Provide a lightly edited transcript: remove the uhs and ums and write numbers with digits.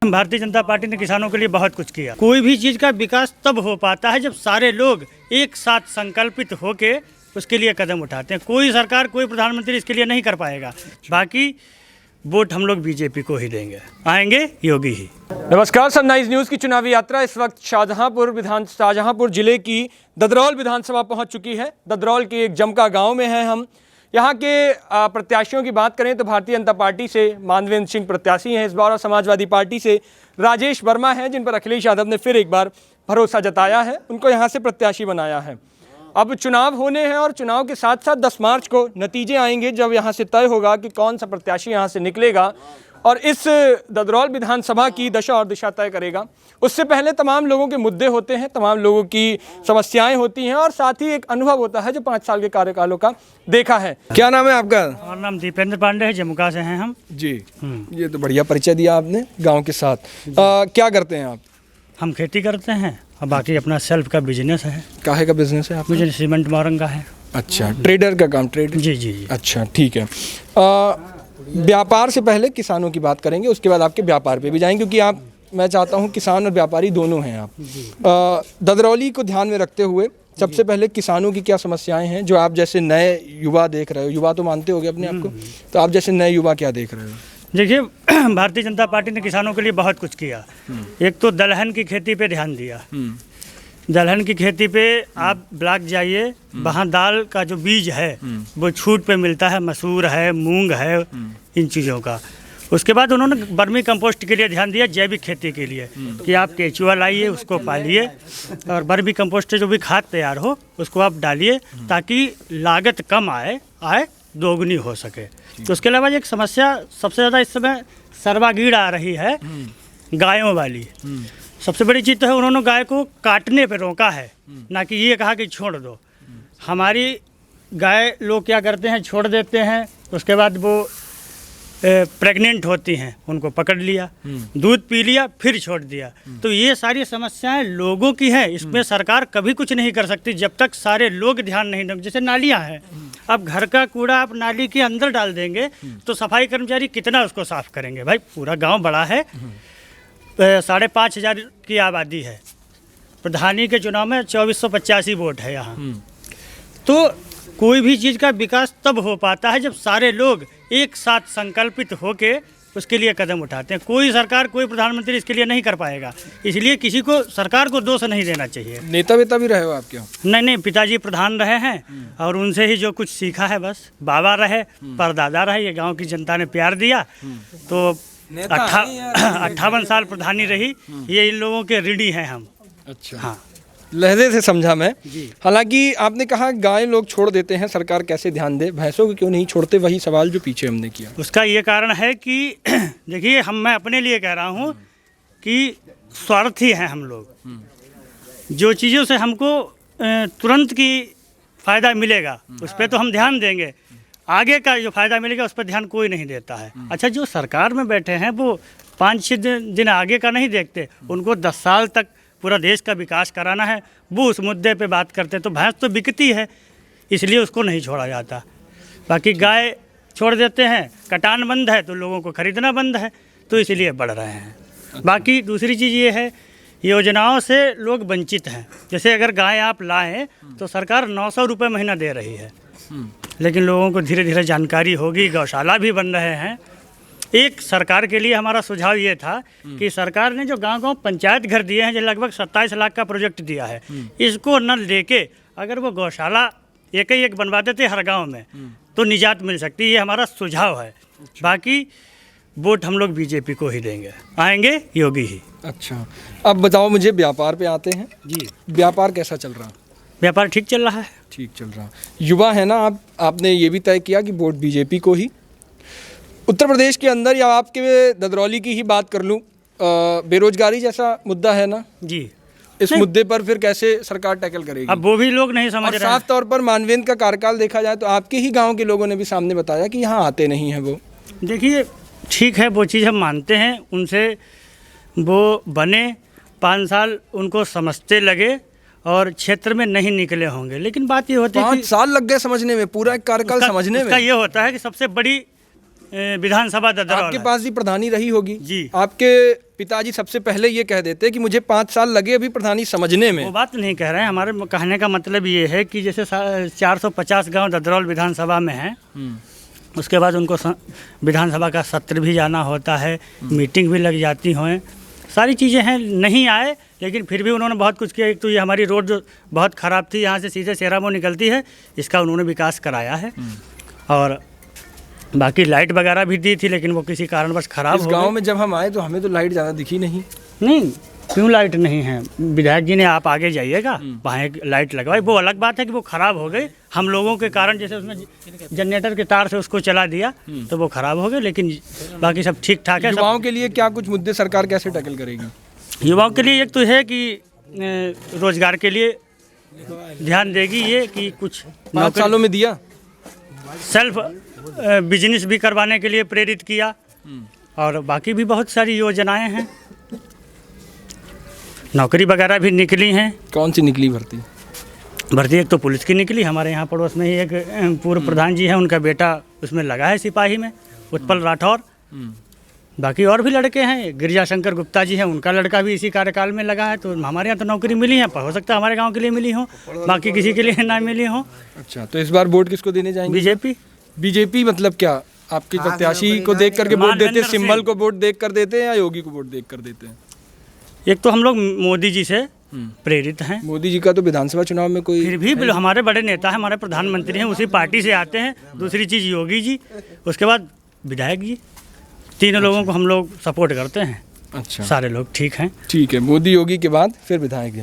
Bharatiya Janata party ने किसानों के लिए बहुत कुछ किया। कोई भी चीज़ का विकास तब हो पाता है जब सारे लोग एक साथ संकल्पित होके उसके लिए कदम उठाते हैं। कोई सरकार, कोई प्रधानमंत्री इसके लिए नहीं कर पाएगा। बाकी वोट हम लोग बीजेपी को ही देंगे, आएंगे योगी ही। नमस्कार, सनराइज न्यूज़ की चुनावी यात्रा इस वक्त शाहजहांपुर जिले की ददरौल विधानसभा पहुंच चुकी है। ददरौल के एक जमका गांव में हैं हम। यहाँ के प्रत्याशियों की बात करें तो भारतीय जनता पार्टी से मानवेंद्र सिंह प्रत्याशी हैं इस बार, और समाजवादी पार्टी से राजेश वर्मा हैं, जिन पर अखिलेश यादव ने फिर एक बार भरोसा जताया है, उनको यहाँ से प्रत्याशी बनाया है। अब चुनाव होने हैं और चुनाव के साथ साथ 10 मार्च को नतीजे आएंगे, जब यहाँ से तय होगा कि कौन सा प्रत्याशी यहाँ से निकलेगा और इस ददरौल विधानसभा की दशा और दिशा तय करेगा। उससे पहले तमाम लोगों के मुद्दे होते हैं, तमाम लोगों की समस्याएं होती हैं और साथ ही एक अनुभव होता है जो 5 साल के कार्यकालों का देखा है। क्या नाम है आपका? हमारा नाम दीपेंद्र पांडे है, जमुका से हैं हम जी। ये तो बढ़िया परिचय दिया आपने गाँव के साथ। क्या करते हैं आप? हम खेती करते हैं और बाकी अपना सेल्फ का बिजनेस है। काहे का बिजनेस है आप? मुझे सीमेंट मारंग का है। अच्छा, ट्रेडर का काम? ट्रेड जी जी जी। अच्छा, ठीक है। व्यापार से पहले किसानों की बात करेंगे, उसके बाद आपके व्यापार पे भी जाएंगे, क्योंकि मैं चाहता हूं किसान और व्यापारी दोनों हैं आप। ददरौली को ध्यान में रखते हुए सबसे पहले किसानों की क्या समस्याएं हैं जो आप जैसे नए युवा देख रहे हो? युवा तो मानते होगे अपने आप को, तो आप जैसे नए युवा क्या देख रहे हो? देखिए, भारतीय जनता पार्टी ने किसानों के लिए बहुत कुछ किया। एक तो दलहन की खेती पे ध्यान दिया। दलहन की खेती पे आप ब्लॉक जाइए, वहाँ दाल का जो बीज है वो छूट पे मिलता है, मसूर है, मूंग है, इन चीज़ों का। उसके बाद उन्होंने वर्मी कंपोस्ट के लिए ध्यान दिया, जैविक खेती के लिए, कि आप केचुआ लाइए, उसको पालिए और वर्मी कंपोस्ट से जो भी खाद तैयार हो उसको आप डालिए, ताकि लागत कम आय दोगुनी हो सके। तो उसके अलावा एक समस्या सबसे ज़्यादा इस समय सर्वागीण आ रही है, गायों वाली। सबसे बड़ी चीज़ तो है, उन्होंने गाय को काटने पे रोका है, ना कि ये कहा कि छोड़ दो। हमारी गाय लोग क्या करते हैं, छोड़ देते हैं, उसके बाद वो प्रेग्नेंट होती हैं, उनको पकड़ लिया, दूध पी लिया, फिर छोड़ दिया। तो ये सारी समस्याएं लोगों की हैं, इसमें सरकार कभी कुछ नहीं कर सकती जब तक सारे लोग ध्यान नहीं देंगे। जैसे नालियाँ हैं, अब घर का कूड़ा आप नाली के अंदर डाल देंगे तो सफाई कर्मचारी कितना उसको साफ करेंगे? भाई, पूरा गाँव बड़ा है, 5,500 की आबादी है, प्रधानी के चुनाव में 2485 वोट है यहाँ। तो कोई भी चीज़ का विकास तब हो पाता है जब सारे लोग एक साथ संकल्पित होके उसके लिए कदम उठाते हैं। कोई सरकार, कोई प्रधानमंत्री इसके लिए नहीं कर पाएगा। इसलिए किसी को, सरकार को दोष नहीं देना चाहिए। नेता वेता भी रहे हो आप क्या? नहीं, पिताजी प्रधान रहे हैं और उनसे ही जो कुछ सीखा है बस। बाबा रहे, परदादा रहे, ये गाँव की जनता ने प्यार दिया, तो 58 साल प्रधानी रही। ये इन लोगों के ऋणी हैं हम। अच्छा, हाँ, लहजे से समझा मैं। जी। हालांकि आपने कहा गाय लोग छोड़ देते हैं, सरकार कैसे ध्यान दे? भैंसों को क्यों नहीं छोड़ते? वही सवाल जो पीछे हमने किया। उसका ये कारण है कि देखिए, मैं अपने लिए कह रहा हूँ कि स्वार्थी हैं हम लोग। जो चीज़ों से हमको तुरंत की फ़ायदा मिलेगा उस पर तो हम ध्यान देंगे, आगे का जो फ़ायदा मिलेगा उस पर ध्यान कोई नहीं देता है। अच्छा, जो सरकार में बैठे हैं वो 5-6 दिन आगे का नहीं देखते, उनको 10 साल तक पूरा देश का विकास कराना है, वो उस मुद्दे पे बात करते। तो भैंस तो बिकती है, इसलिए उसको नहीं छोड़ा जाता। बाकी गाय छोड़ देते हैं, कटान बंद है तो लोगों को खरीदना बंद है, तो इसलिए बढ़ रहे हैं। बाकी दूसरी चीज़ ये है, योजनाओं से लोग वंचित हैं। जैसे अगर गाय आप लाएँ तो सरकार 900 रुपये महीना दे रही है, लेकिन लोगों को धीरे धीरे जानकारी होगी, गौशाला भी बन रहे हैं। एक सरकार के लिए हमारा सुझाव ये था कि सरकार ने जो गांव-गांव पंचायत घर दिए हैं, जो लगभग 27 लाख का प्रोजेक्ट दिया है, इसको न लेके अगर वो गौशाला एक बनवा देते हर गांव में तो निजात मिल सकती है। ये हमारा सुझाव है। बाकी वोट हम लोग बीजेपी को ही देंगे, आएंगे योगी ही। अच्छा, अब बताओ मुझे, व्यापार पे आते हैं जी। व्यापार कैसा चल रहा? व्यापार ठीक चल रहा है। ठीक चल रहा। युवा है ना आपने ये भी तय किया कि वोट बीजेपी को ही। उत्तर प्रदेश के अंदर, या आपके ददरौली की ही बात कर लूँ, बेरोजगारी जैसा मुद्दा है ना जी, इस मुद्दे पर फिर कैसे सरकार टैकल करेगी? अब वो भी लोग नहीं समझ रहे हैं। साफ तौर पर मानवेंद्र का कार्यकाल देखा जाए तो आपके ही गांव के लोगों ने भी सामने बताया कि यहाँ आते नहीं हैं वो। देखिए, ठीक है, वो चीज़ हम मानते हैं, उनसे वो बने 5 साल उनको समझते लगे और क्षेत्र में नहीं निकले होंगे, लेकिन बात ये होती है 5 साल लग गए समझने में, पूरा एक कार्यकाल समझने में। ये होता है कि सबसे बड़ी विधानसभा ददरौल आपके है। पास ही प्रधानी रही होगी जी। आपके पिताजी सबसे पहले ये कह देते कि मुझे 5 साल लगे अभी प्रधानी समझने में। वो बात नहीं कह रहे हैं, हमारे कहने का मतलब ये है कि जैसे 450 गांव ददरौल विधानसभा में हैं, उसके बाद उनको विधानसभा का सत्र भी जाना होता है, मीटिंग भी लग जाती हैं, सारी चीज़ें हैं। नहीं आए लेकिन फिर भी उन्होंने बहुत कुछ किया। एक तो ये हमारी रोड जो बहुत ख़राब थी, यहाँ से सीधे सेरामो निकलती है, इसका उन्होंने विकास कराया है। और बाकी लाइट वगैरह भी दी थी, लेकिन वो किसी कारणवश ख़राब इस हो गांव गई। में जब हम आए तो हमें तो लाइट ज़्यादा दिखी नहीं। नहीं, क्यों लाइट नहीं है? विधायक जी ने आप आगे जाइएगा, वहाँ एक लाइट लगवाई। वो अलग बात है कि वो ख़राब हो गई हम लोगों के कारण, जैसे उसमें जनरेटर के तार से उसको चला दिया तो वो ख़राब हो गए, लेकिन बाकी सब ठीक ठाक है। युवाओं के लिए क्या कुछ मुद्दे सरकार कैसे टैकल करेगी? युवाओं के लिए एक तो है कि रोज़गार के लिए ध्यान देगी, ये कि कुछ 5 सालों में दिया। सेल्फ बिजनेस भी करवाने के लिए प्रेरित किया, और बाकी भी बहुत सारी योजनाएं हैं, नौकरी वगैरह भी निकली हैं। कौन सी निकली भर्ती? भर्ती एक तो पुलिस की निकली, हमारे यहाँ पड़ोस में ही एक पूर्व प्रधान जी हैं, उनका बेटा उसमें लगा है सिपाही में, उत्पल राठौर। बाकी और भी लड़के हैं, गिरिजा शंकर गुप्ता जी हैं, उनका लड़का भी इसी कार्यकाल में लगा है। तो हमारे यहाँ तो नौकरी मिली है, हो सकता है हमारे गाँव के लिए मिली हो, बाकी किसी के लिए ना मिली हो। अच्छा, तो इस बार वोट किसको देने जाएंगे? बीजेपी। बीजेपी मतलब क्या? आपके प्रत्याशी को देख करके वोट देते हैं, सिंबल को वोट देख कर देते हैं, या योगी को वोट देख कर देते हैं? एक तो हम लोग मोदी जी से प्रेरित हैं। मोदी जी का तो विधानसभा चुनाव में कोई फिर भी हमारे बड़े नेता हैं, हमारे प्रधानमंत्री हैं, उसी पार्टी से आते हैं। दूसरी चीज़ योगी जी, उसके बाद विधायक जी, तीनों लोगों को हम लोग सपोर्ट करते हैं। अच्छा, सारे लोग ठीक हैं। ठीक है, मोदी योगी के बाद फिर विधायक जी।